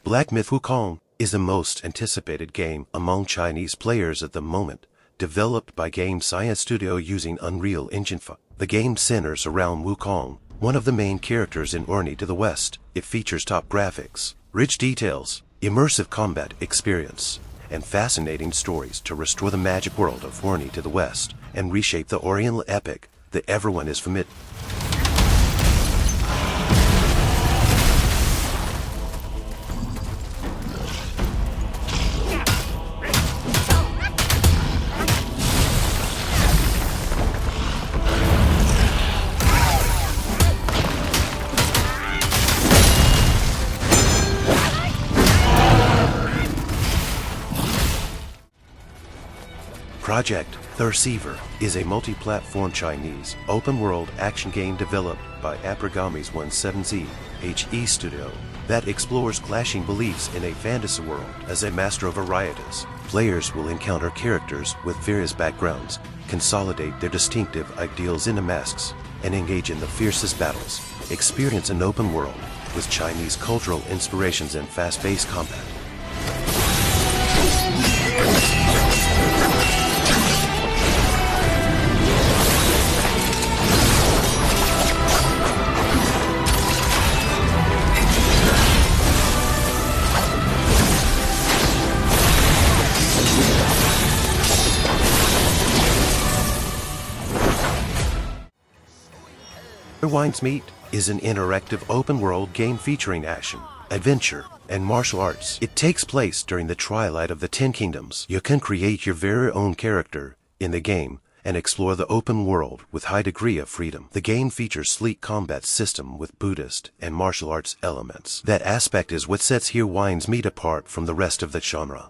Black Myth Wukong is the most anticipated game among Chinese players at the moment, developed by Game Science Studio using Unreal Engine 5. The game centers around Wukong, one of the main characters in Journey to the West. It features top graphics, rich details, immersive combat experience, and fascinating stories to restore the magic world of Journey to the West and reshape the Oriental epic that everyone is familiar. Project Thurceiver is a multi-platform Chinese open-world action game developed by Aprigami's 17Z HE Studio that explores clashing beliefs in a fantasy world. As a master of varieties, players will encounter characters with various backgrounds, consolidate their distinctive ideals into masks, and engage in the fiercest battles. Experience an open world with Chinese cultural inspirations and fast-paced combat. Wine's Meat is an interactive open-world game featuring action, adventure, and martial arts. It takes place during the twilight of the Ten Kingdoms. You can create your very own character in the game and explore the open world with high degree of freedom. The game features sleek combat system with Buddhist and martial arts elements. That aspect is what sets Here Wine's Meat apart from the rest of the genre.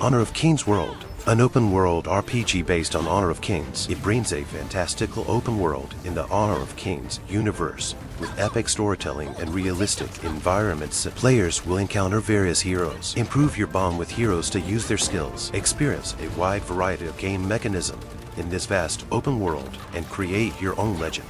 Honor of Kings World, an open-world RPG based on Honor of Kings. It brings a fantastical open world in the Honor of Kings universe with epic storytelling and realistic environments. Players will encounter various heroes, improve your bond with heroes to use their skills, experience a wide variety of game mechanism in this vast open world, and create your own legend.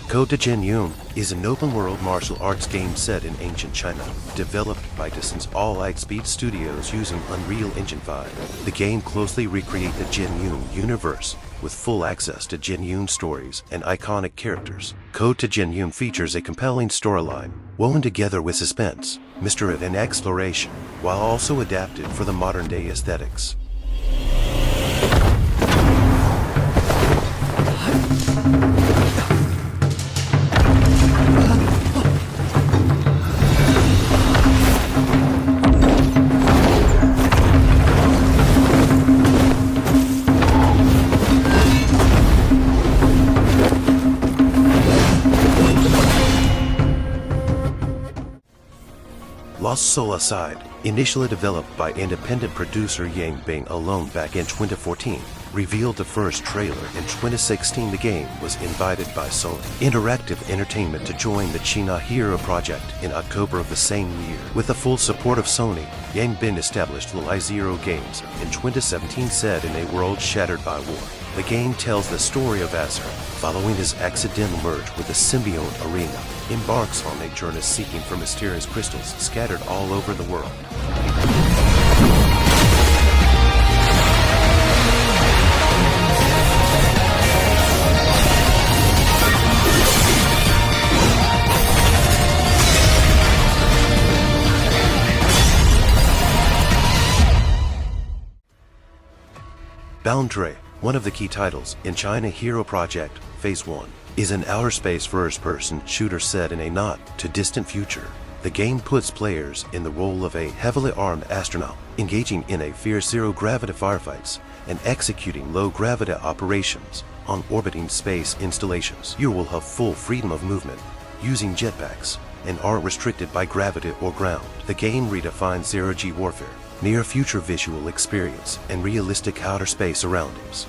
Code to Jin Yong is an open-world martial arts game set in ancient China, developed by DANSCHANT Studios using Unreal Engine 5. The game closely recreates the Jin Yong universe with full access to Jin Yong stories and iconic characters. Code to Jin Yong features a compelling storyline, woven together with suspense, mystery, and exploration, while also adapted for the modern-day aesthetics. Lost Soul Aside, initially developed by independent producer Yang Bing alone back in 2014, revealed the first trailer in 2016. The game was invited by Sony Interactive Entertainment to join the China Hero project in October of the same year. With the full support of Sony, Yang Bing established Li Zero Games in 2017, set in a world shattered by war. The game tells the story of Azur, following his accidental merge with the symbiote Arena, embarks on a journey seeking for mysterious crystals scattered all over the world. Boundary, one of the key titles in China Hero Project Phase 1, is an outer space first-person shooter set in a not-too-distant future. The game puts players in the role of a heavily armed astronaut, engaging in a fierce zero-gravity firefights and executing low-gravity operations on orbiting space installations. You will have full freedom of movement, using jetpacks, and aren't restricted by gravity or ground. The game redefines zero-G warfare, near-future visual experience, and realistic outer space surroundings.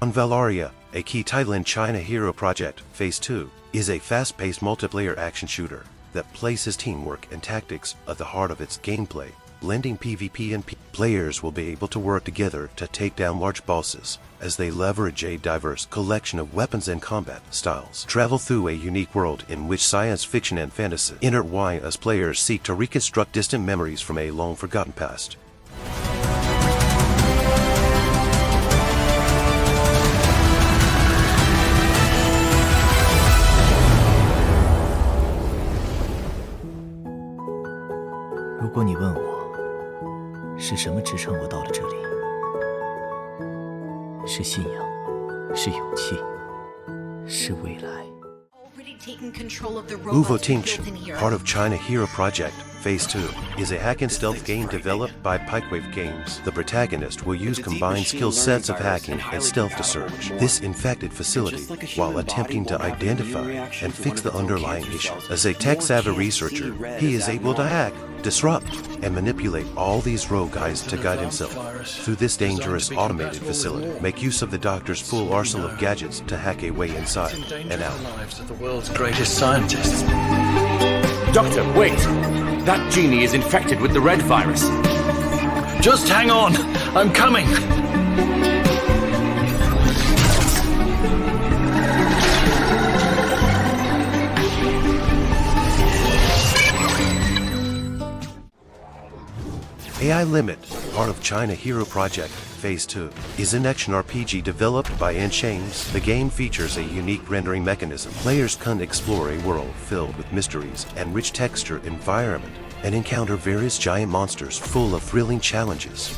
Convallaria, a key title in China Hero Project Phase 2, is a fast-paced multiplayer action shooter that places teamwork and tactics at the heart of its gameplay, blending PvP and players will be able to work together to take down large bosses as they leverage a diverse collection of weapons and combat styles. Travel through a unique world in which science fiction and fantasy intertwine as players seek to reconstruct distant memories from a long-forgotten past. 如果你问我是什么支撑我到了这里，是信仰，是勇气，是未来。Evotinction, part of China Hero Project Phase 2, is a hack and stealth game developed by Pikewave Games. The protagonist will use combined skill sets of hacking and stealth to search this infected facility while attempting to identify and fix the underlying issue. As a tech-savvy researcher, he is able to hack, disrupt, and manipulate all these rogue guys to guide himself through this dangerous automated facility. Make use of the doctor's full arsenal of gadgets to hack a way inside and out. Lives of the world's greatest scientists. Doctor, wait! That genie is infected with the red virus. Just hang on, I'm coming. AI Limit, part of China Hero Project Phase 2, is an action RPG developed by DANSCHANT. The game features a unique rendering mechanism. Players can explore a world filled with mysteries and rich texture environment and encounter various giant monsters full of thrilling challenges.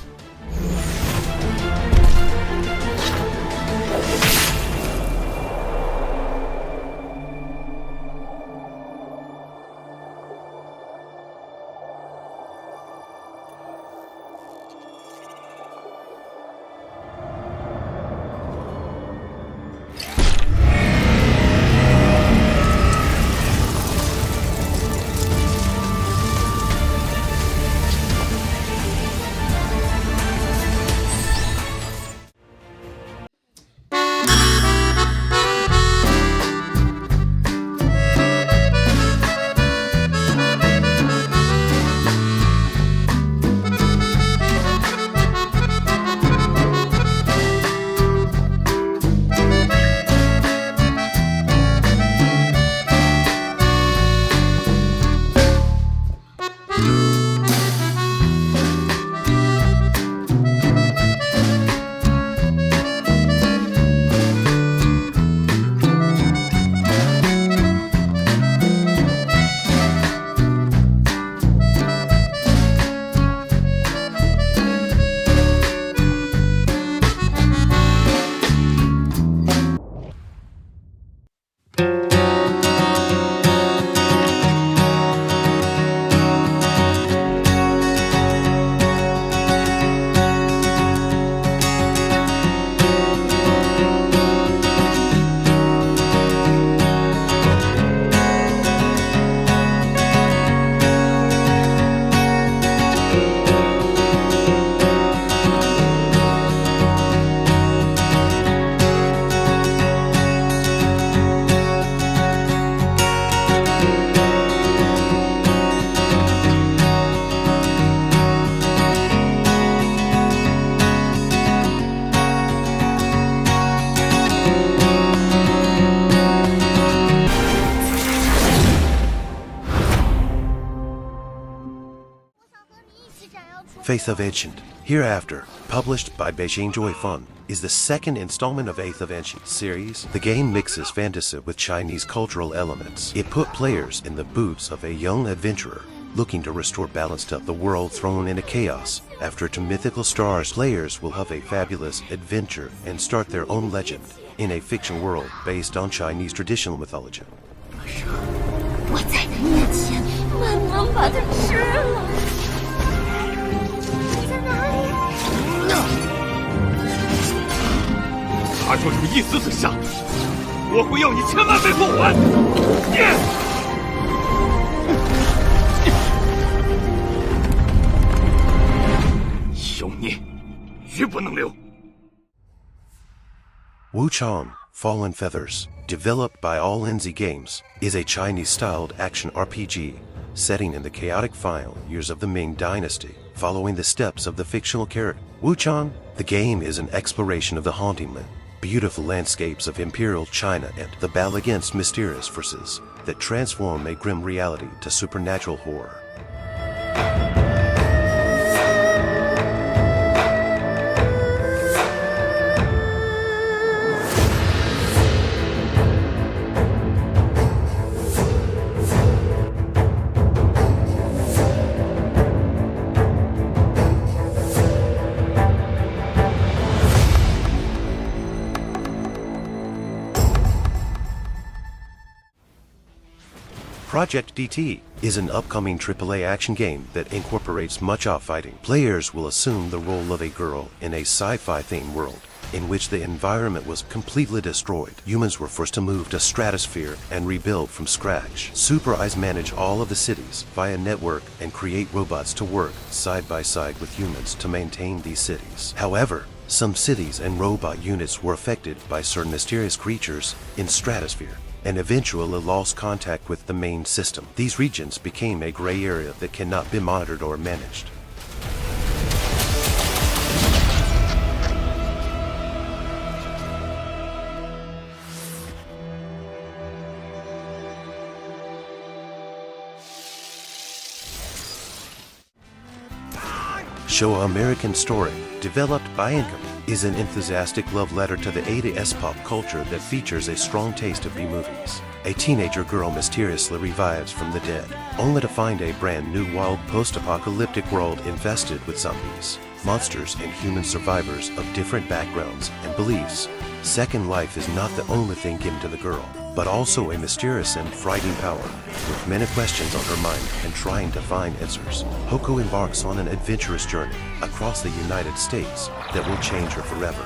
Faith of Ancient, Hereafter, published by Beijing Joy Fun, is the second installment of Faith of Ancient series. The game mixes fantasy with Chinese cultural elements. It put players in the boots of a young adventurer looking to restore balance to the world thrown into chaos. After two mythical stars, players will have a fabulous adventure and start their own legend in a fiction world based on Chinese traditional mythology. 我在他面前慢慢把它吃了。你在哪里？他若有一丝丝下落，我会要你千万倍奉还！妖孽，绝不能留！ WUCHANG, Fallen Feathers, developed by All NZ Games, is a Chinese-styled action RPG setting in the chaotic final years of the Ming Dynasty, following the steps of the fictional character Wuchang. The game is an exploration of the haunting land, beautiful landscapes of Imperial China, and the battle against mysterious forces that transform a grim reality to supernatural horror. Project DT is an upcoming AAA action game that incorporates much fighting. Players will assume the role of a girl in a sci-fi themed world in which the environment was completely destroyed. Humans were forced to move to stratosphere and rebuild from scratch. Super Eyes manage all of the cities via network and create robots to work side by side with humans to maintain these cities. However, some cities and robot units were affected by certain mysterious creatures in stratosphere and eventually lost contact with the main system. These regions became a gray area that cannot be monitored or managed. Showa American Story, developed by Income, is an enthusiastic love letter to the 80s pop culture that features a strong taste of B-movies. A teenager girl mysteriously revives from the dead, only to find a brand new wild post-apocalyptic world infested with zombies, monsters, and human survivors of different backgrounds and beliefs. Second Life is not the only thing given to the girl, but also a mysterious and frightening power, with many questions on her mind and trying to find answers. Hoko embarks on an adventurous journey across the United States that will change her forever.